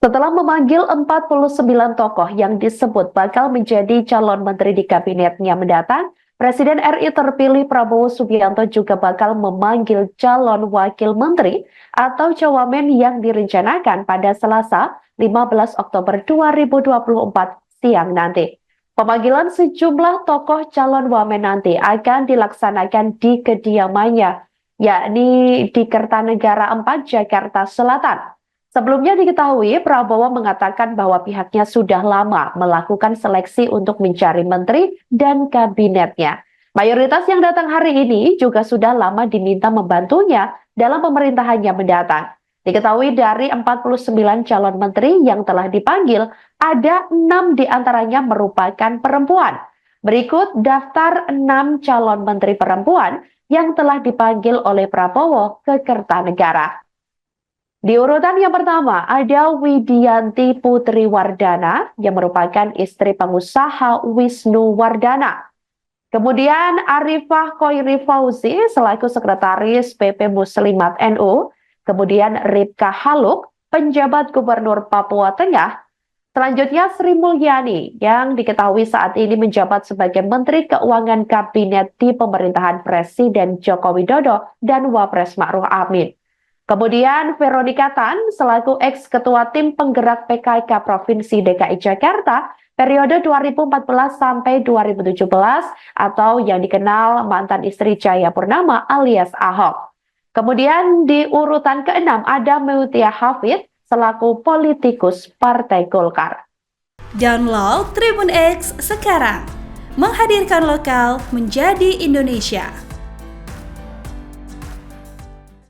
Setelah memanggil 49 tokoh yang disebut bakal menjadi calon menteri di kabinetnya mendatang, Presiden RI terpilih Prabowo Subianto juga bakal memanggil calon wakil menteri atau cawamen yang direncanakan pada Selasa 15 Oktober 2024 siang nanti. Pemanggilan sejumlah tokoh calon wamen nanti akan dilaksanakan di kediamannya, yakni di Kertanegara 4, Jakarta Selatan. Sebelumnya diketahui Prabowo mengatakan bahwa pihaknya sudah lama melakukan seleksi untuk mencari menteri dan kabinetnya. Mayoritas yang datang hari ini juga sudah lama diminta membantunya dalam pemerintahannya mendatang. Diketahui dari 49 calon menteri yang telah dipanggil, ada 6 diantaranya merupakan perempuan. Berikut daftar 6 calon menteri perempuan yang telah dipanggil oleh Prabowo ke Kertanegara. Di urutan yang pertama ada Widianti Putri Wardana yang merupakan istri pengusaha Wisnu Wardana. Kemudian Arifah Khoiri Fauzi selaku sekretaris PP Muslimat NU. Kemudian Ripka Haluk, penjabat Gubernur Papua Tengah. Selanjutnya Sri Mulyani yang diketahui saat ini menjabat sebagai Menteri Keuangan Kabinet di pemerintahan Presiden Joko Widodo dan Wapres Ma'ruf Amin. Kemudian Veronica Tan selaku ex-ketua tim penggerak PKK Provinsi DKI Jakarta periode 2014 sampai 2017 atau yang dikenal mantan istri Jaya Purnama alias Ahok. Kemudian di urutan ke-6 ada Mutia Hafid selaku politikus Partai Golkar. Download Tribun X sekarang, menghadirkan lokal menjadi Indonesia.